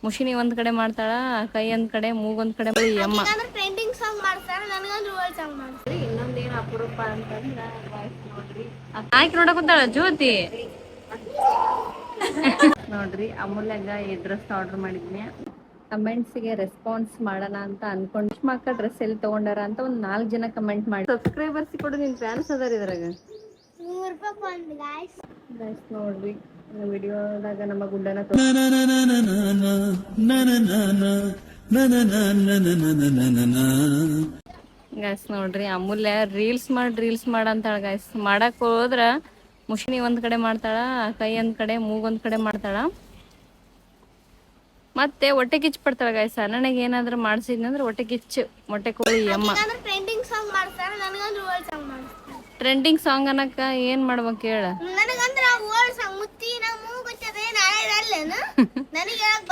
ಮುಷಿನಿ ಒಂದ್ ಕಡೆ ಮಾಡ್ತಾಳ, ಕೈ ಒಂದ್ ಕಡೆ, ಮೂಗೊಂದ್ ಕಡೆ ಅಮ್ಮ. ಟ್ರೆಂಡಿಂಗ್ ಸಾಂಗ್ ಮಾಡ್ತಾರ, ನನಗಂದ್ರೆ ಓಲ್ಡ್ ಸಾಂಗ್ ಮಾಡ್ತಾರೆ. ಇನ್ನೊಂದೇನ್ ಅಪರೂಪ ಅಂತಂದ್ರ ನೋಡ್ರಿ ಆಯ್ಕೆ ನೋಡಕ್ ಕುಂತಾಳ ಜ್ಯೋತಿ. ನೋಡ್ರಿ ಅಮೂಲ್ಯಾಗ ಈ ಡ್ರೆಸ್ ಆರ್ಡರ್ ಮಾಡಿದ್ನಿ. ಕಮೆಂಟ್ಸ್ಗೆ ರೆಸ್ಪಾನ್ಸ್ ಮಾಡೋಣ ಅಂತ ಅನ್ಕೊಂಡ್ ಮಕ್ಕ ಡ್ರೆಸ್ ಎಲ್ಲಿ ತಗೊಂಡಾರ ಅಂತ ಒಂದ್ 4 ಜನ ಕಮೆಂಟ್ ಮಾಡಿ. ಸಬ್ಸ್ಕ್ರೈಬರ್ಸ್ ಕೂಡ ನಿನ್ ಫ್ಯಾನ್ಸ್ ಅದಾರ ಇದ್ರಾಗ. ಗೈಸ್ ನೋಡ್ರಿ ವಿಡಿಯೋದಾಗ ನಮ್ಮ ಗುಡ್ಡನ ಗೈಸ್ ನೋಡ್ರಿ ಅಮೂಲ್ಯ ರೀಲ್ಸ್ ಮಾಡಂತಾಳ ಗೈಸ್. ಮಾಡಕ್ ಹೋದ್ರ ಮುಷಿನಿ ಒಂದ್ ಕಡೆ ಮಾಡ್ತಾಳ, ಕೈ ಒಂದ್ ಕಡೆ, ಮೂಗೊಂದ್ ಕಡೆ ಮಾಡ್ತಾಳ, ಮತ್ತೆ ಹೊಟ್ಟೆ ಕಿಚ್ಚು ಪಡ್ತಾಳ ಗೈಸ್. ನನಗೆ ಏನಾದ್ರು ಮಾಡ್ಸಿದ್ನಂದ್ರೆ ಹೊಟ್ಟೆ ಕಿಚ್ಚು, ಮೊಟ್ಟೆ ಕೋಳಿ ಅಮ್ಮ. ಟ್ರೆಂಡಿಂಗ್ ಸಾಂಗ್ ಮಾಡ್ತಾರ, ನನಗಂದ್ರೆ ಓಲ್ಡ್ ಸಾಂಗ್ ಮಾಡ್ತಾರೆ. ಟ್ರೆಂಡಿಂಗ್ ಸಾಂಗ್ ಅನ್ನಕ ಏನ್ ಮಾಡ್ಬೇಕು ಹೇಳ.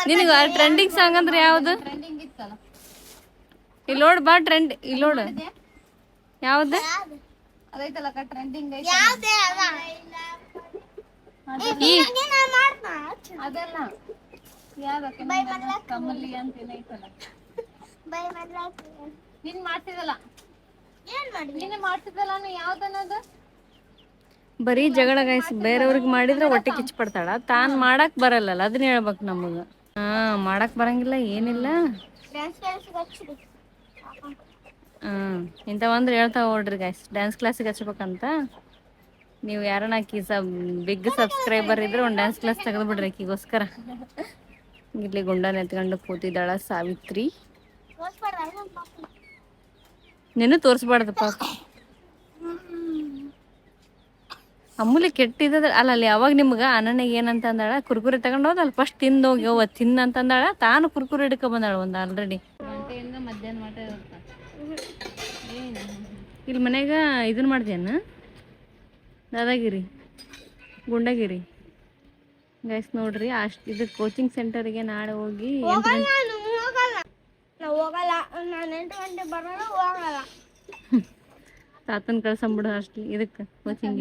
ನಿನಗ ಟ್ರೆಂಡಿಂಗ್ ಸಾಂಗ್ ಅಂದ್ರೆ ಯಾವ್ದು? ಇಲ್ಲಿ ನೋಡ್ ಬಾ, ಟ್ರೆಂಡ್ ಇಲ್ಲಿ ನೋಡು ಯಾವ್ದು ಅದೈತಲ್ಲಕ್ಕ ಟ್ರೆಂಡಿಂಗ್ ಐತಿ. ಅದೆಲ್ಲ ಯಾವ್ದಕ್ಕೆ ಕಮಲಿ ಅಂತ ಏನೈತಲ್ಲ, ನೀನ್ ಮಾಡ್ತಿದಲ್ಲ, ನೀನು ಮಾಡ್ತಿದ್ದಲ್ಲ, ಯಾವ್ದನ್ನದು? ಬರೀ ಜಗಳ ಗೈಸ್. ಬೇರೆಯವ್ರಿಗೆ ಮಾಡಿದ್ರೆ ಹೊಟ್ಟೆ ಕಿಚ್ಚು ಪಡ್ತಾಳ, ತಾನ್ ಮಾಡಕ್ ಬರಲ್ಲಲ್ಲ, ಅದನ್ನ ಹೇಳ್ಬೇಕು ನಮಗ. ಮಾಡಕ್ ಬರಂಗಿಲ್ಲ ಏನಿಲ್ಲ. ಇಂಥವಂದ್ರೆ ಹೇಳ್ತಾವ ನೋಡ್ರಿ ಗೈಸ್, ಡ್ಯಾನ್ಸ್ ಕ್ಲಾಸಿಗೆ ಹಚ್ಬೇಕಂತ. ನೀವು ಯಾರನ್ನ ಆಕಿ ಬಿಗ್ ಸಬ್ಸ್ಕ್ರೈಬರ್ ಇದ್ರೆ ಒಂದ್ ಡ್ಯಾನ್ಸ್ ಕ್ಲಾಸ್ ತೆಗೆದು ಬಿಡ್ರಿ ಆಕಿಗೋಸ್ಕರ. ಇಲ್ಲಿ ಗುಂಡನ ಎತ್ಕೊಂಡು ಕೂತಿದ್ದಾಳ ಸಾವಿತ್ರಿ. ನೀನು ತೋರ್ಸ್ಬಾರ್ದು ಪಾಪ. ಅಮೂಲ್ಯ ಕೆಟ್ಟಿದ ಅಲ್ಲ ಅಲ್ಲಿ ಅವಾಗ ನಿಮ್ಗ ಅನನ್ಯಾಗ ಏನಂತ ಅಂದಾಳ, ಕುರ್ಕುರಿ ತಗೊಂಡ್ ಹೋದಲ್ಲ ಫಸ್ಟ್ ತಿಂದೋಗಿ ಅವ್ವ ತಿನ್ನ ಅಂತ ಅಂದಾಳ. ತಾನು ಕುರ್ಕುರಿ ಹಿಡ್ಕ ಬಂದಾಳ ಒಂದ್ ಆಲ್ರೆಡಿ. ಗಂಟೆಯಿಂದ ಮಧ್ಯಾಹ್ನ ಮಟ ಇರುತ್ತ. ಇಲ್ಲಿ ಮನ್ಯಾಗ ಇದನ್ ಮಾಡ್ದೇನ ದಾದಾಗಿರಿ ಗುಂಡಗಿರಿ ಗೈಸ್ ನೋಡ್ರಿ. ಇದು ಕೋಚಿಂಗ್ ಸೆಂಟರ್ಗೆ ನಾಳೆ ಹೋಗಿ ತಾತನ್ ಕಳ್ಸಂಬಿಡು ಅಷ್ಟು ಇದಕ್ಕೆ ಕೋಚಿಂಗ್.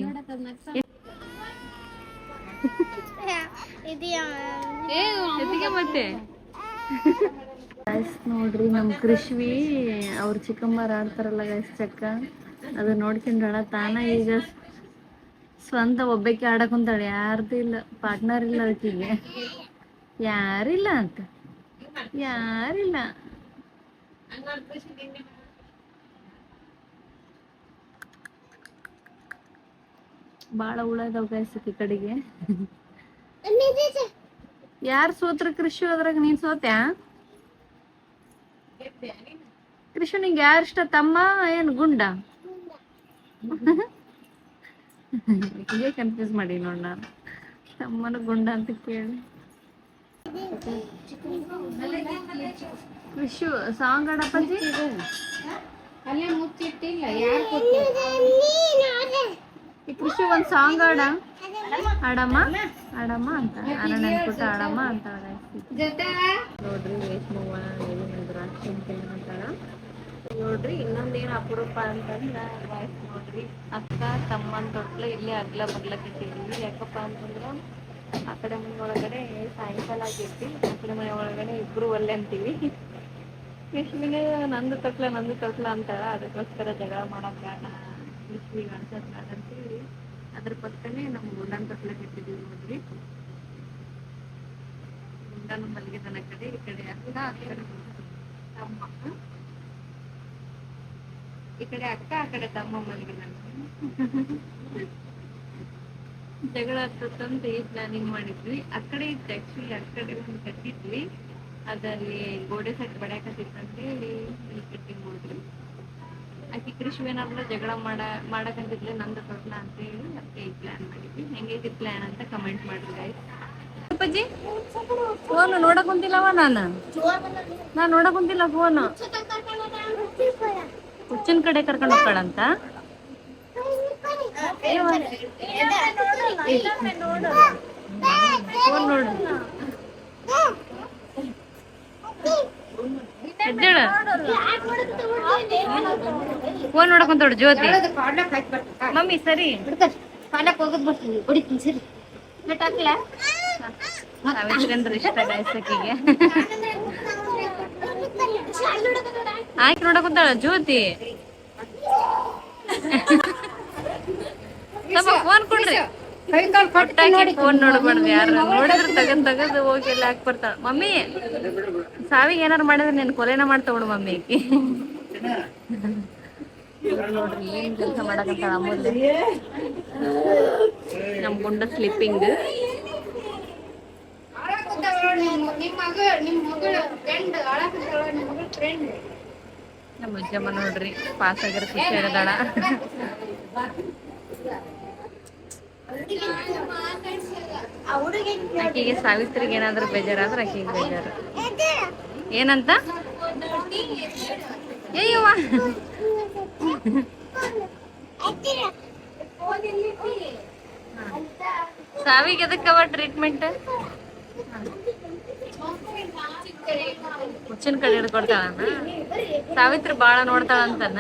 ಮತ್ತೆ ಗೈಸ್ ನೋಡ್ರಿ ನಮ್ ಕೃಷ್ವಿ ಅವ್ರ ಚಿಕ್ಕಮ್ಮರ ಆಡ್ತಾರಲ್ಲ ಗೈಸ್ ಚಕ್ಕ, ಅದು ನೋಡ್ಕೊಂಡಾಳ. ತಾನ ಈಗ ಸ್ವಂತ ಒಬ್ಬಕ್ಕೆ ಆಡಕ್ ಕುಂತಾಳೆ, ಯಾರ್ದು ಇಲ್ಲ, ಪಾರ್ಟ್ನರ್ ಇಲ್ಲ ಅದಕ್ಕಿಗೆ, ಯಾರಿಲ್ಲ ಅಂತ ಯಾರಿಲ್ಲ. ಬಾಳ ಉಳದವ್ ಗೈಸಕ್ಕೆ ಕಡೆಗೆ. ಯಾರು ಸೋತ್ರ? ಕೃಷಿ ಅದ್ರಾಗ ನೀನ್ ಸೋತ್ಯಾ? ಕೃಷಿ ನಿಂಗೆ ಯಾರು ಇಷ್ಟ, ತಮ್ಮ ಏನ್ ಗುಂಡ? ಹೀಗೆ ಕನ್ಫ್ಯೂಸ್ ಮಾಡಿ ನೋಡ್ ನಾನು, ತಮ್ಮನ ಗುಂಡ ಅಂತ ಕೇಳಿ. ಕೃಷಿ ಸಾಂಗ್ ಆಡಪ್ಪಾಜಿ ಅಲ್ಲೇ ಮುಚ್ಚಿಟ್ಟಿಲ್ಲ, ಯಾರು ಈ ಕೃಷಿ ಒಂದ್ ಸಾಂಗ್ ಆಡಮ್ಮ ಆಡಮ್ಮ ಅಂತ ಅಣ್ಣ ಕೊಟ್ಟ ಆಡಮ್ಮ ಅಂತ ನೋಡ್ರಿ. ರೇಷ್ಮವ್ವ ಅಂತಾಳ ನೋಡ್ರಿ. ಇನ್ನೊಂದೇನ್ ಅಪರೂಪ ಅಂತಂದ್ರ ವಾಯ್ಸ್ ನೋಡ್ರಿ, ಅಕ್ಕ ತಮ್ಮನ್ ತೊಟ್ಲ ಇಲ್ಲಿ ಅಗ್ಲ ಬರ್ಲಕಟ್ಟಿದ್ವಿ. ಯಾಕಪ್ಪ ಅಂತಂದ್ರ ಆ ಕಡೆ ಮನೆ ಒಳಗಡೆ ಸಾಯಂಕಾಲ ಆಗೈತಿ, ಆ ಕಡೆ ಮನೆ ಒಳಗಡೆ ಇಬ್ರು ಒಲ್ಲೆ ಅಂತೀವಿ. ಕೃಷ್ಣಿಗೆ ನಂದು ತೊಟ್ಲ ಅಂತಾಳ, ಅದಕ್ಕೋಸ್ಕರ ಜಗಳ ಮಾಡಕ್ ಬೇಡ, ಕೃಷ್ಣಿಗೆ ಅನ್ಸದ್ ಬೇಡ ಅಂತೇಳಿ ಅದ್ರ ಪಕ್ಕನೆ ನಮ್ ಗುಂಡನ ತೊಟ್ಲ ಕಟ್ಟಿದೀವಿ ನೋಡ್ರಿ. ಗುಂಡನ ಮಲಗಿದನ ಕಡೆ, ಈ ಕಡೆ ಅಕ್ಕ, ಆ ಕಡೆ ತಮ್ಮ, ಈ ಕಡೆ ಅಕ್ಕ, ಆ ಕಡೆ ತಮ್ಮ ಮಲಗಿದಾನ. ಜಗಳ ಹತ್ತಂತ ಈ ಪ್ಲಾನಿಂಗ್ ಮಾಡಿದ್ವಿ. ಆ ಕಡೆ ಇತ್ತು ಆಕ್ಚುಲಿ, ಆ ಕಡೆ ಒಂದು ಕಟ್ಟಿದ್ವಿ, ಅದಲ್ಲಿ ಗೋಡೆ ಸೆಟ್ ಬಡ್ಯಾಕತ್ತಿತ್ತಂತೇಳಿ ಇಲ್ಲಿ ಕಟ್ಟಿಂಗ್ ನೋಡ್ರಿ. ಆಕಿ ಕೃಷಿವೇನಾದ್ರೂ ಜಗಳ ಮಾಡಕಂತಿದ್ಲೆ ನಂದು ತೊಟ್ಲ ಅಂತ ಹೇಳಿ ಅದಕ್ಕೆ ಈ ಪ್ಲಾನ್ ಮಾಡಿದ್ವಿ. ಹೆಂಗೈತಿ ಪ್ಲಾನ್ ಅಂತ ಕಮೆಂಟ್ ಮಾಡ್ರಿ ಗೈಸ್. ಅಪ್ಪಾಜಿ ಫೋನ್ ನೋಡಕ್ ಕುಂತಿಲ್ಲವ, ನಾನ್ ನೋಡಕ್ ಕುಂತಿಲ್ಲ ಫೋನ್. ಹುಚ್ಚಿನ ಕಡೆ ಕರ್ಕೊಂಡು ಹೋಗ್ತಾಳಂತ. ಫೋನ್ ನೋಡ್ರಿ ಎದ್ದೇಳ, ಫೋನ್ ನೋಡಕೊಂತ ಜ್ಯೋತಿ. ಮಮ್ಮಿ ಸರಿ ಸಾವಿತ್ರಿ ಅಂದ್ರೆ ಇಷ್ಟ ಗಾಯ್ಸಕಿಗೆ. ಆಯ್ಕೆ ನೋಡಕುಂತಾಳ ಜ್ಯೋತಿ. ಸ್ವಲ್ಪ ಫೋನ್ ಕೊಡ್ರಿ. ಫೋನ್ ನೋಡ್ಬಾರ್ದು, ಯಾರು ನೋಡಿದ್ರೆ ತೆಗದ್ ಹೋಗಿ ಎಲ್ಲ ಹಾಕಿ ಬರ್ತಾಳ. ಮಮ್ಮಿ ಸಾವಿಗೆ ಏನಾರು ಮಾಡಿದ್ರೆ ನೀನ್ ಕೊಲೆನ ಮಾಡ್ತಾವಳು ಮಮ್ಮಿ ಆಕಿ. ನೋಡ್ರಿ ಏನ್ ಕೆಲಸ ಮಾಡಕಂತಾಳ ಅಮೂಲ್ಯ. ನಮ್ ಗುಂಡ ಸ್ಲಿಪ್ಪಿಂಗ್. ನಮ್ಮ ಅಜ್ಜಮ್ಮ ನೋಡ್ರಿ ಪಾಸ್ ಆಗಿರೋ ಖುಷಿ ಹೇಳಿದಾಳ. ಆಕಿಗೆ ಸಾವಿತ್ರಿಗೆ ಏನಾದ್ರೂ ಬೇಜಾರಾದ್ರೆ ಆಕಿಗೆ ಬೇಜಾರು. ಏನಂತ ಅಯ್ಯವ್ವ ಸಾವಿಗೆ ಎದಕ್ಕವ ಟ್ರೀಟ್ಮೆಂಟ್? ಹುಚ್ಚಿನ ಕಡೆ ಹಿಡ್ಕೊಡ್ತಾಳ ಸಾವಿತ್ರಿ ಬಾಳ ನೋಡ್ತಾಳಂತನ.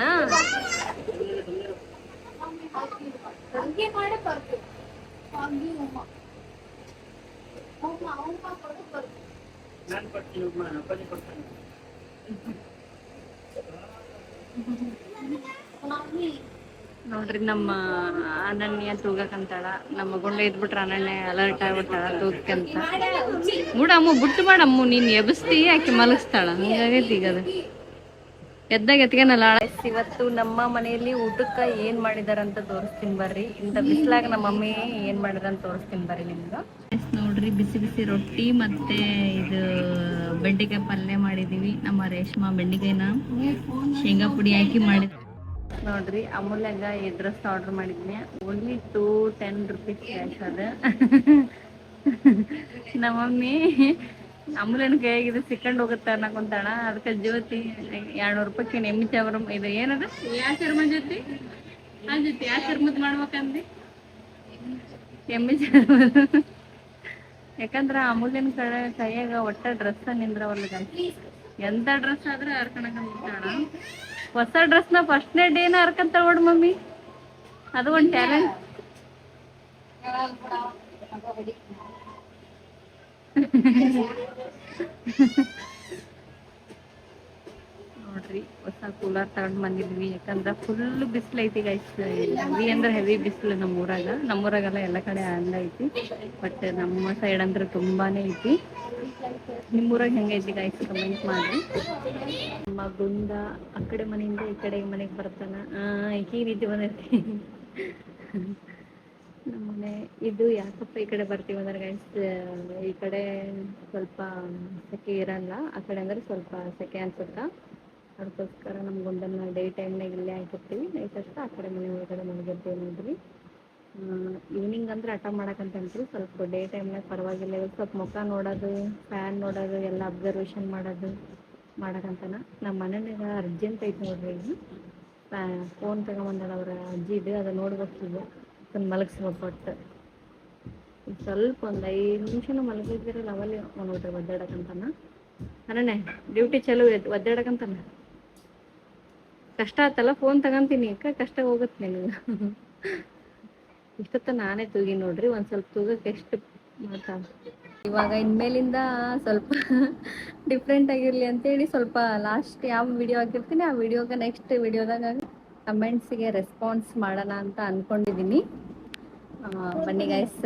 ನೋಡ್ರಿ ನಮ್ಮ ಅನನ್ಯ ತೂಗಕಂತಾಳ. ನಮ್ಮ ಗುಂಡ ಇದ್ಬಿಟ್ರ ಅನನ್ಯ ಅಲರ್ಟ್ ಆಗ್ಬಿಟ್ಟಾಳ ತೂಗಕ್ಕಂತ. ಮೂಡಮ್ಮ ಬುಟ್ಟು ಮಾಡಮ್ಮ, ನೀನ್ ಎಬ್ಸ್ತಿ ಆಕಿ ಮಲಗಿಸ್ತಾಳ. ಹಂಗಾಗೈತಿ ಈಗ ಅದು ಎದ್ದಾಗ ಎತ್ಗೆನಲ್ಲ. ಇವತ್ತು ನಮ್ಮ ಮನೆಯಲ್ಲಿ ಊಟಕ್ಕ ಏನ್ ಮಾಡಿದಾರಂತ ತೋರಿಸ್ತೀನಿ ಬರ್ರಿ. ಇಂಥ ಬಿಸ್ಲಾಗ ನಮ್ಮ ಮಮ್ಮಿ ಏನ್ ಮಾಡಿದಾರಂತ ತೋರಿಸ್ತೀನಿ ಬರ್ರಿ ನಿಮ್ಗೆ. ನೋಡ್ರಿ ಬಿಸಿ ಬಿಸಿ ರೊಟ್ಟಿ ಮತ್ತೆ ಇದು ಬೆಂಡೆಕಾಯಿ ಪಲ್ಯ ಮಾಡಿದೀವಿ. ನಮ್ಮ ರೇಷ್ಮಾ ಬೆಂಡೆಕಾಯಿನ ಶೇಂಗಾ ಪುಡಿ ಹಾಕಿ ಮಾಡಿದ್ವಿ. ನೋಡ್ರಿ ಅಮೂಲ್ಯಾಗ ಈ ಡ್ರೆಸ್ ಆರ್ಡರ್ ಮಾಡಿದ್ನಿ. ಓನ್ಲಿ 210 rupees ಕ್ಯಾಶ್ ಅದ. ನಮ್ಮ ಮಮ್ಮಿ ಅಮೂಲ್ಯನ ಕೈಯಾಗಿದ್ದು ಸಿಕ್ಕಂಡು ಹೋಗುತ್ತ ಅನ್ನಕೊಂತಾಳ. ಅದಕ್ಕೆ ಜ್ಯೋತಿ 200 ರೂಪಾಯಿ ಎಮ್ಮಿ ಚರ್ಮ ಇದು ಏನದ ಯಾವ ಚರ್ಮ ಜ್ಯೋತಿ ಆ ಜ್ಯೋತಿ ಯಾವ ಚರ್ಮದ್ ಮಾಡ್ಬೇಕಂದಿ ಎಮ್ಮಿ ಚರ್ಮ. ಯಾಕಂದ್ರ ಅಮೂಲ್ಯನ ಕೈಯಾಗ ಒಟ್ಟ ಡ್ರೆಸ್ ನಿಂದ್ರವಲ್ಲ. ಎಂತ ಡ್ರೆಸ್ ಆದ್ರೆ ಹರ್ಕಣಕಂತಾಳ. ಹೊಸ ಡ್ರೆಸ್ನ ಫಸ್ಟ್ನೇ ಡೇನ ಹರ್ಕಂತಾಳ ನೋಡ್ ಮಮ್ಮಿ. ಅದು ಒಂದು ಟ್ಯಾಲೆಂಟ್. ನೋಡ್ರಿ ಹೊಸ ಕೂಲರ್ ತಗೊಂಡ್ ಬಂದಿದ್ವಿ. ಯಾಕಂದ್ರ ಫುಲ್ ಬಿಸಿಲು ಐತಿ ಗೈಸ್. ಹೆವಿ ಅಂದ್ರೆ ಹೆವಿ ಬಿಸಿಲು ನಮ್ಮೂರಾಗ. ನಮ್ಮೂರಾಗೆಲ್ಲ ಎಲ್ಲ ಕಡೆ ಹಂಗೈತಿ, ಬಟ್ ನಮ್ಮ ಸೈಡ್ ಅಂದ್ರೆ ತುಂಬಾನೇ ಐತಿ. ನಿಮ್ಮೂರಾಗ ಹೆಂಗೈತಿ ಗೈಸ್ ಕಮೆಂಟ್ ಮಾಡಿ. ನಮ್ಮ ಗುಂಡ ಆ ಕಡೆ ಮನೆಯಿಂದ ಈ ಕಡೆ ಮನೆಗೆ ಬರ್ತಾನ. ಈ ರೀತಿ ಬಂದೈತಿ ನಮ್ಮನೆ. ಇದು ಯಾಕಪ್ಪ ಈ ಕಡೆ ಬರ್ತೀವಿ ಅಂದ್ರೆ ಗೈಸ್, ಈ ಕಡೆ ಸ್ವಲ್ಪ ಸೆಕೆ ಇರಲ್ಲ, ಆ ಕಡೆ ಅಂದ್ರೆ ಸ್ವಲ್ಪ ಸೆಕೆ ಅನ್ಸುತ್ತಾ. ಅದಕ್ಕೋಸ್ಕರ ನಮ್ಮ ಗುಂಡನ್ನ ಡೇ ಟೈಮ್ನಾಗ ಇಲ್ಲೇ ಹಾಕಿರ್ತೀವಿ. ನೈಟ್ ಅಷ್ಟ ಆ ಕಡೆ ಮನೆ ಒಳಗಡೆ ಮಲಗಿರ್ತೀವಿ ನೋಡ್ರಿ. ಈವ್ನಿಂಗ್ ಅಂದ್ರೆ ಆಟ ಮಾಡಕ್ಕಂತಂತ್ರಿ. ಸ್ವಲ್ಪ ಡೇ ಟೈಮ್ನಾಗ ಪರವಾಗಿಲ್ಲ. ಇವತ್ತು ಸ್ವಲ್ಪ ಮುಖ ನೋಡೋದು, ಫ್ಯಾನ್ ನೋಡೋದು, ಎಲ್ಲ ಅಬ್ಸರ್ವೇಷನ್ ಮಾಡೋದು ಮಾಡಕ್ಕಂತಾನ. ನಮ್ಮ ಮನೆಯಾಗ ಅರ್ಜೆಂಟ್ ಐತೆ ನೋಡ್ರಿ. ಈಗ ಫೋನ್ ತಗೊಂಬಂದಾಳ ಅವ್ರ ಅಜ್ಜಿದು, ಅದು ನೋಡ್ಬೇಕಿದೆ. ಅದನ್ನ ಮಲಗಿಸ್ಬೇಕು. ಒಟ್ಟು ಸ್ವಲ್ಪ ಒಂದು 5 ನಿಮಿಷನೂ ಮಲಗಿದ್ದಿರಲ್ಲ ಅವಲ್ಲಿ ನೋಡ್ರಿ ಒದ್ದಾಡಕ್ಕಂತಾನ. ಅನನ್ಯ ಡ್ಯೂಟಿ ಚಲೋ ಐತೆ, ಒದ್ದಾಡಕ್ಕಂತಾನ. ಕಷ್ಟ ಆತಲ್ಲ ಫೋನ್ ತಗೊಂತೀನಿ ಅಕ್ಕ, ಕಷ್ಟ ಹೋಗುತ್ತೆ ನಿನಗೆ. ಇಷ್ಟೊತ್ತ ನಾನೇ ತೂಗಿ ನೋಡ್ರಿ. ಒಂದು ಸ್ವಲ್ಪ ತೂಗಕ್ಕೆ ಎಷ್ಟು ಮಾತಾಡ. ಇವಾಗ ಇನ್ಮೇಲಿಂದ ಸ್ವಲ್ಪ ಡಿಫ್ರೆಂಟ್ ಆಗಿರಲಿ ಅಂತೇಳಿ ಸ್ವಲ್ಪ ಲಾಸ್ಟ್ ಯಾವ ವಿಡಿಯೋ ಹಾಕಿರ್ತೀನಿ ಆ ವಿಡಿಯೋಗೆ ನೆಕ್ಸ್ಟ್ ವಿಡಿಯೋದಾಗ ಕಮೆಂಟ್ಸಿಗೆ ರೆಸ್ಪಾನ್ಸ್ ಮಾಡೋಣ ಅಂತ ಅಂದ್ಕೊಂಡಿದ್ದೀನಿ. ಬನ್ನಿ ಗೈಸ್,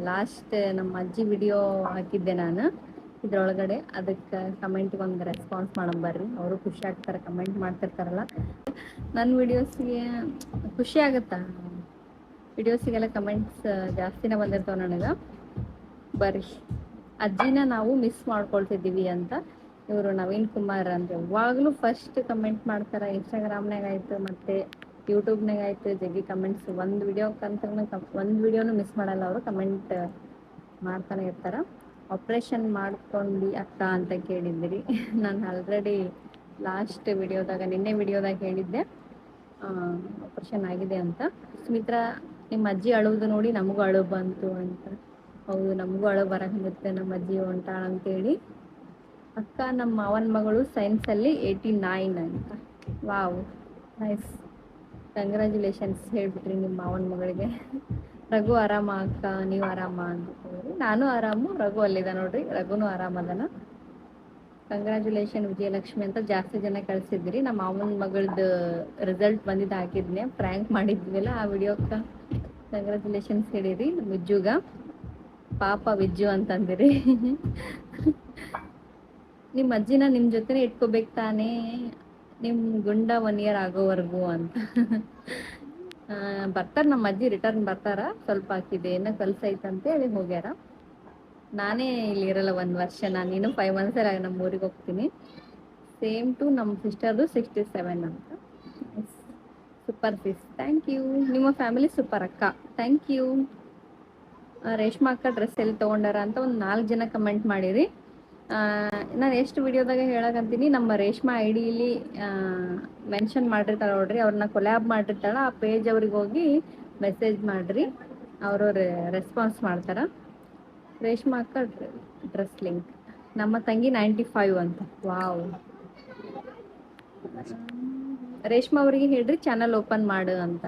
ಲಾಸ್ಟ್ ನಮ್ಮ ಅಜ್ಜಿ ವಿಡಿಯೋ ಹಾಕಿದ್ದೆ ನಾನು ಇದ್ರೊಳಗಡೆ. ಅದಕ್ಕೆ ಕಮೆಂಟ್ಗೆ ಒಂದು ರೆಸ್ಪಾನ್ಸ್ ಮಾಡಂಬರ್ರಿ. ಅವರು ಖುಷಿ ಆಗ್ತಾರೆ, ಕಮೆಂಟ್ ಮಾಡ್ತಿರ್ತಾರಲ್ಲ. ನನ್ನ ವಿಡಿಯೋಸಿಗೆ ಖುಷಿ ಆಗುತ್ತಾ, ವಿಡಿಯೋಸಿಗೆಲ್ಲ ಕಮೆಂಟ್ಸ್ ಜಾಸ್ತಿನೇ ಬಂದಿರ್ತಾವೆ ನನಗೆ. ಬರ್ರಿ, ಅಜ್ಜಿನ ನಾವು ಮಿಸ್ ಮಾಡ್ಕೊಳ್ತಿದ್ದೀವಿ ಅಂತ ಇವರು ನವೀನ್ ಕುಮಾರ್ ಅಂತ ಯಾವಾಗಲೂ ಫಸ್ಟ್ ಕಮೆಂಟ್ ಮಾಡ್ತಾರೆ. ಇನ್ಸ್ಟಾಗ್ರಾಮ್ನಾಗ ಆಯ್ತು ಮತ್ತು ಯೂಟ್ಯೂಬ್ನಾಗ ಆಯ್ತು ಜಗ್ಗಿ ಕಮೆಂಟ್ಸ್. ಒಂದು ವಿಡಿಯೋನು ಮಿಸ್ ಮಾಡಲ್ಲ ಅವರು, ಕಮೆಂಟ್ ಮಾಡ್ತಾನೆ ಇರ್ತಾರೆ. ಆಪ್ರೇಷನ್ ಮಾಡ್ಕೊಂಡು ಅಕ್ಕ ಅಂತ ಕೇಳಿದ್ದೀರಿ. ನಾನು ಆಲ್ರೆಡಿ ಲಾಸ್ಟ್ ವಿಡಿಯೋದಾಗ ನಿನ್ನೆ ವಿಡಿಯೋದಾಗ ಹೇಳಿದ್ದೆ ಆಪ್ರೇಷನ್ ಆಗಿದೆ ಅಂತ. ಸುಮಿತ್ರಾ ನಿಮ್ಮ ಅಜ್ಜಿ ಅಳುವುದು ನೋಡಿ ನಮಗೂ ಅಳು ಬಂತು ಅಂತ. ಹೌದು, ನಮಗೂ ಅಳು ಬರಕಂಗುತ್ತೆ, ನಮ್ಮ ಅಜ್ಜಿ ಹೊಂಟಾಳ ಅಂತೇಳಿ. ಅಕ್ಕ ನಮ್ಮ ಮಾವನ ಮಗಳು ಸೈನ್ಸಲ್ಲಿ 89 ಅಂತ. ವಾವ್, ನೈಸ್, ಕಂಗ್ರ್ಯಾಚುಲೇಷನ್ಸ್ ಹೇಳ್ಬಿಟ್ರಿ ನಿಮ್ಮ ಮಾವನ ಮಗಳಿಗೆ. ರಘು ಆರಾಮ ಅಕ್ಕ, ನೀವು ಆರಾಮ ಅಂತ ಹೇಳಿ. ನಾನು ಆರಾಮು, ರಘು ಅಲ್ಲಿದ ನೋಡ್ರಿ, ರಘುನು ಆರಾಮದನ. ಕಂಗ್ರ್ಯಾಚುಲೇಷನ್ ವಿಜಯಲಕ್ಷ್ಮಿ ಅಂತ ಜಾಸ್ತಿ ಜನ ಕಳಿಸಿದ್ರಿ. ನಮ್ಮ ಮಾವನ ಮಗಳದ್ದು ರಿಸಲ್ಟ್ ಬಂದಿದ್ದು ಹಾಕಿದ್ನೆ, ಪ್ರ್ಯಾಂಕ್ ಮಾಡಿದ್ವಿಲ್ಲ ಆ ವಿಡಿಯೋಕ್ಕೆ ಕಂಗ್ರ್ಯಾಚುಲೇಷನ್ಸ್ ಹೇಳಿರಿ. ವಿಜ್ಜುಗ ಪಾಪ ವಿಜ್ಜು ಅಂತಂದಿರಿ. ನಿಮ್ಮ ಅಜ್ಜಿನ ನಿಮ್ಮ ಜೊತೆನೇ ಇಟ್ಕೋಬೇಕು ತಾನೇ, ನಿಮ್ಮ ಗುಂಡ 1 year ಆಗೋವರೆಗೂ ಅಂತ. ಬರ್ತಾರೆ ನಮ್ಮ ಅಜ್ಜಿ, ರಿಟರ್ನ್ ಬರ್ತಾರ. ಸ್ವಲ್ಪ ಹಾಕಿದೆ ಏನೋ ಕೆಲಸ ಐತಂತೆ ಹೇಳಿ ಹೋಗ್ಯಾರ. ನಾನೇ ಇಲ್ಲಿ ಇರಲ್ಲ 1 ವರ್ಷ, ನಾನು ಇನ್ನೂ 5 months ನಮ್ಮ ಊರಿಗೆ ಹೋಗ್ತೀನಿ. ಸೇಮ್ ಟು ನಮ್ಮ ಸಿಸ್ಟರ್ದು 67 ಅಂತ. Super sis, thank you. ನಿಮ್ಮ ಫ್ಯಾಮಿಲಿ ಸೂಪರ್ ಅಕ್ಕ, ಥ್ಯಾಂಕ್ ಯು. ರೇಷ್ಮಾ ಅಕ್ಕ ಡ್ರೆಸ್ ಎಲ್ಲಿ ತೊಗೊಂಡಾರ ಅಂತ ಒಂದು 4 ಜನ ಕಮೆಂಟ್ ಮಾಡಿರಿ. ನಾನು ಎಷ್ಟು ವಿಡಿಯೋದಾಗ ಹೇಳಕಂತೀನಿ, ನಮ್ಮ ರೇಷ್ಮಾ ಐಡಿಯಲ್ಲಿ ಮೆನ್ಷನ್ ಮಾಡಿರ್ತಾಳೆ ನೋಡ್ರಿ, ಅವ್ರನ್ನ ಕೊಲ್ಯಾಬ್ ಮಾಡಿರ್ತಾಳೆ, ಆ ಪೇಜ್ ಅವ್ರಿಗೆ ಹೋಗಿ ಮೆಸೇಜ್ ಮಾಡಿರಿ, ಅವರು ರೆಸ್ಪಾನ್ಸ್ ಮಾಡ್ತಾರೆ. ರೇಷ್ಮಾ ಅಕ್ಕ ಡ್ರೆಸ್ ಲಿಂಕ್, ನಮ್ಮ ತಂಗಿ 95 ಅಂತ. ವಾವ್. ರೇಷ್ಮಾ ಅವರಿಗೆ ಹೇಳ್ರಿ ಚಾನಲ್ ಓಪನ್ ಮಾಡು ಅಂತ.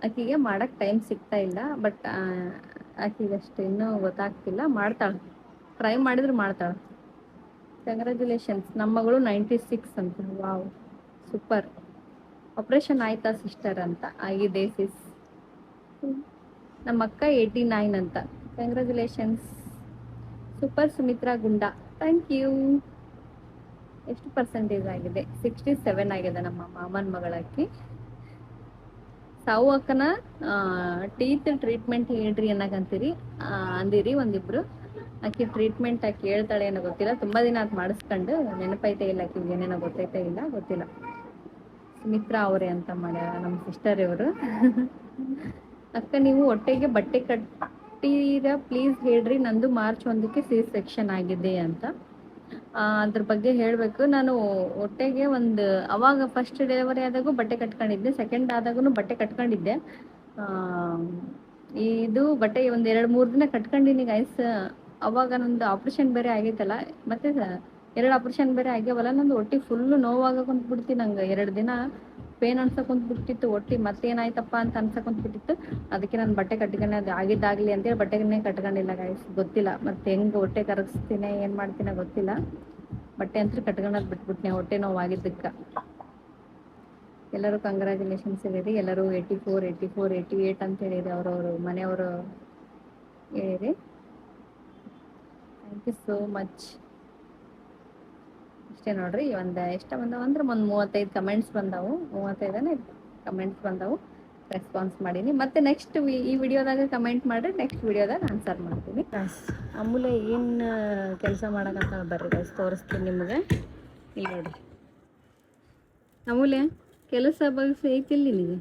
ಆಕಿಗೆ ಮಾಡಕ್ಕೆ ಟೈಮ್ ಸಿಗ್ತಾ ಇಲ್ಲ, ಬಟ್ ಆಕಿಗಷ್ಟು ಇನ್ನೂ ಗೊತ್ತಾಗ್ತಿಲ್ಲ, ಮಾಡ್ತಾಳೆ, ಟ್ರೈ ಮಾಡಿದ್ರೆ ಮಾಡ್ತಾಳೆ. ಕಂಗ್ರ್ಯಾಚುಲೇಷನ್ಸ್. ನಮ್ಮ ಮಗಳು 96 ಅಂತ. Wow, super. ಆಪ್ರೇಷನ್ ಆಯ್ತಾ ಸಿಸ್ಟರ್ ಅಂತ. ಆಗಿದೆ ಸಿಸ್. ನಮ್ಮ ಅಕ್ಕ 89 ಅಂತ. ಕಂಗ್ರ್ಯಾಚುಲೇಷನ್ಸ್. ಸೂಪರ್ ಸುಮಿತ್ರಾ ಗುಂಡ, ಥ್ಯಾಂಕ್ ಯು. ಎಷ್ಟು ಪರ್ಸೆಂಟೇಜ್ ಆಗಿದೆ? 67 ಆಗಿದೆ ನಮ್ಮ ಮಾಮನ ಮಗಳಾಕಿ. ಸಾವು ಅಕ್ಕನ ಟೀತ್ ಟ್ರೀಟ್ಮೆಂಟ್ ಹೇಳ್ರಿ ಅನ್ನಕಂತೀರಿ ಅಂದಿರಿ ಒಂದಿಬ್ರು. ಆಕಿ ಟ್ರೀಟ್ಮೆಂಟ್ ಆಕಿ ಹೇಳ್ತಾಳೆ ಏನೋ ಗೊತ್ತಿಲ್ಲ, ತುಂಬ ದಿನ ಅದು ಮಾಡಿಸ್ಕೊಂಡು ನೆನಪೈತೆ ಇಲ್ಲ ಆಕಿಗೆ, ಏನೇನೋ ಗೊತ್ತೈತೆ ಇಲ್ಲ ಗೊತ್ತಿಲ್ಲ. ಸುಮಿತ್ರಾ ಅವರೇ ಅಂತ ಮಾಡ್ಯಾರ ನಮ್ಮ ಸಿಸ್ಟರ್ ಇವರು. ಅಕ್ಕ ನೀವು ಹೊಟ್ಟೆಗೆ ಬಟ್ಟೆ ಕಟ್ಟಿರ ಪ್ಲೀಸ್ ಹೇಳ್ರಿ, ನಂದು ಮಾರ್ಚ್ 1ಕ್ಕೆ C-section ಆಗಿದೆ ಅಂತ. ಅದ್ರ ಬಗ್ಗೆ ಹೇಳಬೇಕು. ನಾನು ಹೊಟ್ಟೆಗೆ ಅವಾಗ ಫಸ್ಟ್ ಡೆಲಿವರಿ ಆದಾಗೂ ಬಟ್ಟೆ ಕಟ್ಕೊಂಡಿದ್ದೆ, ಸೆಕೆಂಡ್ ಆದಾಗೂ ಬಟ್ಟೆ ಕಟ್ಕೊಂಡಿದ್ದೆ. ಇದು ಬಟ್ಟೆ 1-2-3 ದಿನ ಕಟ್ಕೊಂಡಿನಿ ಗೈಸ್. ಅವಾಗ ನಂದು ಆಪ್ರೇಷನ್ ಬೇರೆ ಆಗೈತಲ್ಲ, ಮತ್ತೆ 2 ಆಪ್ರೇಷನ್ ಬೇರೆ ಆಗ್ಯಾವಲ್ಲ, ನಂದು ಹೊಟ್ಟೆ ಫುಲ್ಲು ನೋವಾಗಕೊಂಡ್ಬಿಡ್ತಿ. ನಂಗೆ 2 ದಿನ ಪೇನ್ ಅನ್ಸಕೊಂಡ್ಬಿಟ್ಟಿತ್ತು ಹೊಟ್ಟೆ, ಮತ್ತೇನಾಯ್ತಪ್ಪ ಅಂತ ಅನ್ಸಕೊಂಡ್ಬಿಟ್ಟಿತ್ತು. ಅದಕ್ಕೆ ನಾನು ಬಟ್ಟೆ ಕಟ್ಕೊಂಡು ಅದು ಆಗಿದ್ದಾಗಲಿ ಅಂತೇಳಿ ಬಟ್ಟೆನೇ ಕಟ್ಕೊಂಡಿಲ್ಲ ಗೈಸ್. ಗೊತ್ತಿಲ್ಲ ಮತ್ತೆ ಹೆಂಗೆ ಹೊಟ್ಟೆ ಕರಗಿಸ್ತೀನಿ ಏನು ಮಾಡ್ತೀನೋ ಗೊತ್ತಿಲ್ಲ. ಬಟ್ಟೆ ಅಂತೂ ಕಟ್ಕೊಳ್ಳೋದು ಬಿಟ್ಬಿಟ್ನೆ ಹೊಟ್ಟೆ ನೋವಾಗಿದ್ದಕ್ಕೆ. ಎಲ್ಲರೂ ಕಂಗ್ರ್ಯಾಚುಲೇಷನ್ಸ್ ಹೇಳಿರಿ. ಎಲ್ಲರೂ 84, 84, 88 ಅಂತ ಹೇಳಿರಿ, ಅವರವರು ಮನೆಯವರು ಹೇಳಿರಿ. Thank you so much. ಅಷ್ಟೇ ನೋಡ್ರಿ, ಎಷ್ಟು ಬಂದವು ಅಂದ್ರೆ 35 ಕಮೆಂಟ್ಸ್ ಬಂದವು, 35 ಕಮೆಂಟ್ಸ್ ಬಂದವು, ರೆಸ್ಪಾನ್ಸ್ ಮಾಡೀನಿ. ಮತ್ತೆ ನೆಕ್ಸ್ಟ್ ಈ ವಿಡಿಯೋದಾಗ ಕಮೆಂಟ್ ಮಾಡಿರಿ, ನೆಕ್ಸ್ಟ್ ವಿಡಿಯೋದಾಗ ಆನ್ಸರ್ ಮಾಡ್ತೀನಿ. ಅಮೂಲ್ಯ ಏನು ಕೆಲಸ ಮಾಡಕಂತ ಬರ್ರಿ ಗೈಸ್, ತೋರಿಸ್ತೀನಿ ನಿಮಗೆ. ಇಲ್ಲಿ ನೋಡ್ರಿ ಅಮೂಲ್ಯ, ಕೆಲಸ ಬಗ್ಸಿ ಐತಿಲ್ಲ ನಿನಗೆ?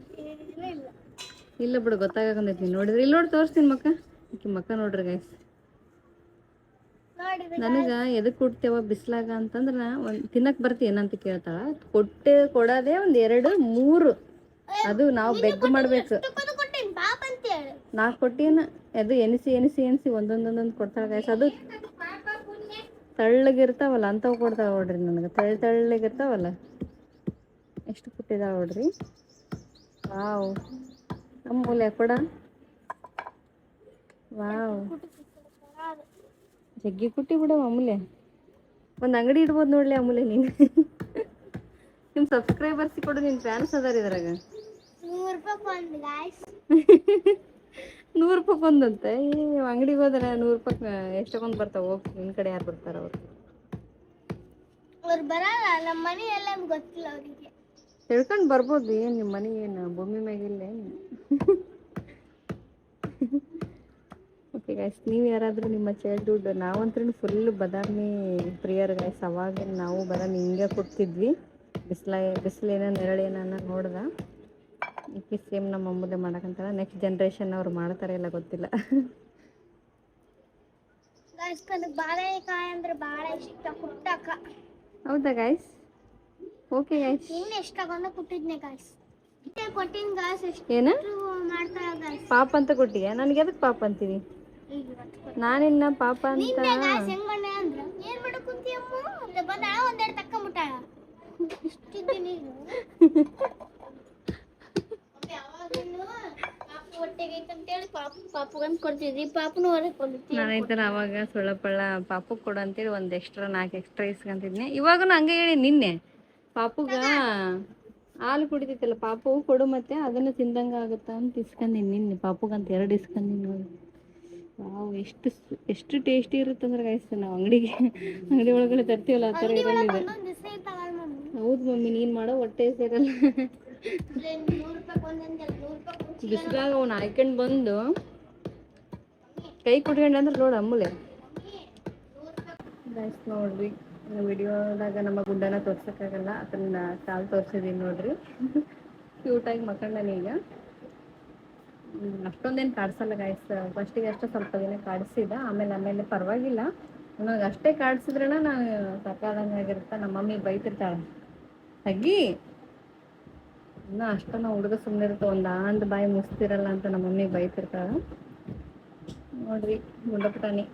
ಇಲ್ಲ ಬಿಡು, ಗೊತ್ತಾಗಂದೈತಿ ನೀನು ನೋಡಿದ್ರಿ. ಇಲ್ಲಿ ನೋಡಿ ತೋರಿಸ್ತೀನಿ ಮಕ್ಕ, ಆಕಿ ಮಕ್ಕ ನೋಡ್ರಿ ಗೈಸ್. ನನಗೆ ಎದಕ್ಕೆ ಕೊಡ್ತೇವ ಬಿಸ್ಲಾಗ ಅಂತಂದ್ರೆ, ಒಂದು ತಿನ್ನಕ್ಕೆ ಬರ್ತಿ ಏನಂತ ಕೇಳ್ತಾಳ. ಕೊಡೋದೇ 1, 2, 3, ಅದು ನಾವು ಬೆಗ್ ಮಾಡ್ಬೇಕು. 4 ಕೊಟ್ಟೇನ, ಅದು ಎನಿಸಿ ಒಂದೊಂದೊಂದೊಂದು ಕೊಡ್ತಾಳೆ ಗೈಸ್. ಅದು ತಳ್ಳಗಿರ್ತಾವಲ್ಲ ಅಂಥವು ಕೊಡ್ತಾಳೆ ನೋಡ್ರಿ ನನಗೆ, ತಳ್ಳಗಿರ್ತಾವಲ್ಲ. ಎಷ್ಟು ಕೊಟ್ಟಿದ್ದಾವೆ ನೋಡ್ರಿ. ವಾವ್, ಅಮೂಲ್ಯ ಕೊಡ. ವಾವ್, ಜಗ್ಗಿ ಕುಟ್ಟಿ ಬಿಡವ ಅಮೂಲ್ಯ. ಒಂದು ಅಂಗಡಿ ಇಡ್ಬೋದು ನೋಡ್ಲಿ ಅಮೂಲ್ಯ ನೀನು. ನಿಮ್ಮ ಸಬ್ಸ್ಕ್ರೈಬರ್ಸ್ ಕೊಡು, ನಿನ್ನ ಫ್ಯಾನ್ಸ್ ಅದಾರ ಇದ್ರಾಗ. 100 ರೂಪಾಯಿ ಒಂದಂತೆ. ಅಂಗಡಿಗೆ ಹೋದ್ರೆ 100 ರೂಪಾಯಿ ಎಷ್ಟೊಂದು ಬರ್ತಾವೆ. ಹೋಗಿ ನಿನ್ನ ಕಡೆ ಯಾರು ಬರ್ತಾರ? ಅವ್ರು ಬರಲ್ಲ, ನಮ್ಮ ಮನೆ ಎಲ್ಲ ಗೊತ್ತಿಲ್ಲ ಅವರಿಗೆ. ತಿಳ್ಕೊಂಡು ಬರ್ಬೋದು. ಏನು ನಿಮ್ಮ ಮನೆ ಏನು ಭೂಮಿ ಮ್ಯಾಗಿಲ್ಲ? ಓಕೆ ಗೈಸ್, ನೀವು ಯಾರಾದರೂ ನಿಮ್ಮ ಚೈಲ್ಡ್ಹುಡ್, ನಾವಂತೂ ಫುಲ್ ಬದಾಮಿ ಪ್ರಿಯರ್ ಗೈಸ್. ಅವಾಗ ನಾವು ಬದಾಮಿ ಹಿಂಗೆ ಕೊಡ್ತಿದ್ವಿ. ಬಿಸಿಲೇನ ನೆರಳೇನ ನೋಡ್ದ. ಈಕೆ ಸೇಮ್ ನಮ್ಮ ಅಮ್ಮದೇ ಮಾಡಕ್ಕಂತಾರ. ನೆಕ್ಸ್ಟ್ ಜನ್ರೇಷನ್ ಅವ್ರು ಮಾಡ್ತಾರೆ ಇಲ್ಲ ಗೊತ್ತಿಲ್ಲ. ಬಾಳೆಕಾಯಿ ಅಂದ್ರೆ ಭಾಳ ಇಷ್ಟ ಕುಟ್ಟಕ್ಕ. ಹೌದಾ ಗೈಸ್? ಓಕೆ ಗೈಸ್, ಇನ್ನು ಎಷ್ಟು ತಗೊಂಡು ಕುಟ್ಟಿದ್ನೆ ಗಾಯ್ಸ್. ಕೊಟ್ಟಿನ ಗಾಯ್ಸ್. ಏನು ಮಾಡ್ತಾಳ ಗಾಯ್ಸ್? ಪಾಪ ಅಂತ ಕೊಟ್ಟಿಯ? ನನಗೆ ಎದಕ್ಕೆ ಪಾಪ ಅಂತೀವಿ? ನಾನಿನ್ನ ಪಾಪ ಅಂತ ಹೆಂಗಣ್ಣ ಅಂದ್ರ ಏನ್ ಮಾಡಕ್ ಕುಂತಿಯಮ್ಮ ಅಂತ ಬಂದಾಳ. 1-2 ತಕ್ಕೊಂಬಿಟ್ಟಾಳ. ಇಷ್ಟಿದ್ದೀನಿ ಹೊಟ್ಟೆಗೆ ಐತಂತೆ ಅಂತೇಳಿ ಪಾಪುಗಂತ ಕೊಡ್ತಿದ್ವಿ, ಪಾಪುನು ಹೊರಗೆ ಕೊಡ್ತಿದ್ವಿ. ನಾನು ಈ ಥರ ಅವಾಗ ಸುಳ್ಳಪಳ್ಳ ಪಾಪು ಕೊಡು ಅಂತೇಳಿ ಒಂದು ಎಕ್ಸ್ಟ್ರಾ 4 ಎಕ್ಸ್ಟ್ರಾ ಇಸ್ಕೊಂತಿದ್ನಿ. ಇವಾಗೂ ಹಂಗೆ ಹೇಳಿ ನಿನ್ನೆ ಪಾಪುಗ ಹಾಲು ಕುಡಿತೈತಲ್ಲ ಪಾಪು ಕೊಡು ಮತ್ತೆ ಅದನ್ನು ತಿಂದಂಗೆ ಆಗುತ್ತಾ ಅಂತ ಇಸ್ಕೊಂಡೀನಿ ನಿನ್ನೆ ಪಾಪುಗಂತ 2 ಇಸ್ಕೊಂಡೀನಿ ನೋಡಿ. ವಾವ್ ಎಷ್ಟು ಟೇಸ್ಟಿ ಇರುತ್ತೆ ಅಂದ್ರೆ ಗೈಸ್, ನಾವು ಅಂಗಡಿ ಒಳಗಡೆ ತರ್ತೀವಲ್ಲ ಆ ಥರ ಇರಲಿದೆ. ಒಂದೊಂದು ದಿವಸ ಇರ್ತಾವಲ್ಲ ಮಮ್ಮಿ. ಹೌದು ಮಮ್ಮಿ, ನೀನು ಮಾಡೋ ಹೊಟ್ಟೆ ಸೇರಲ್ಲ. 100 ರೂಪಾಯಿ ಒಂದೊಂದೆಲ್ಲ 100 ರೂಪಾಯಿ ಬಿಸಿಲಾಗ ಅವ್ನು ಹಾಯ್ಕೊಂಡು ಬಂದು ಕೈ ಕುಟ್ಕೊಂಡು ಅಂದ್ರೆ ನೋಡು ಅಮ್ಮಲೆ ಗೈಸ್. ನೋಡ್ರಿ ವಿಡಿಯೋದಾಗ ನಮ್ಮ ಗುಡ್ಡನ ತೋರ್ಸೋಕ್ಕಾಗಲ್ಲ, ಅದನ್ನ ಕಾಲು ತೋರಿಸಿದೀನಿ ನೋಡ್ರಿ. ಕ್ಯೂಟಾಗಿ ಮಕ್ಕಂಡನ ಈಗ. ಅಷ್ಟೊಂದೇನು ಕಾಡ್ಸಲ್ಲ ಗೈಸ್, ಫಸ್ಟಿಗೆ ಅಷ್ಟೇ ಸ್ವಲ್ಪ ದಿನ ಕಾಡಿಸಿದ, ಆಮೇಲೆ ಪರವಾಗಿಲ್ಲ. ನನಗೆ ಅಷ್ಟೇ ಕಾಡಿಸಿದ್ರಣ ನಾನು ಸಾಕಾದಂಗೆ ಆಗಿರುತ್ತೆ. ನಮ್ಮ ಮಮ್ಮಿ ಬೈತಿರ್ತಾಳೆ, ಅಗ್ಗಿ ಇನ್ನೂ ಅಷ್ಟೊಂದು ಹುಡುಗ ಸುಮ್ಮನೆ ಇರುತ್ತೆ, ಒಂದು ಬಾಯಿ ಮುಸ್ತಿರಲ್ಲ ಅಂತ ನಮ್ಮ ಮಮ್ಮಿ ಬೈತಿರ್ತಾಳೆ. ನೋಡ್ರಿ ಗುಂಡಪುಟಾಣಿ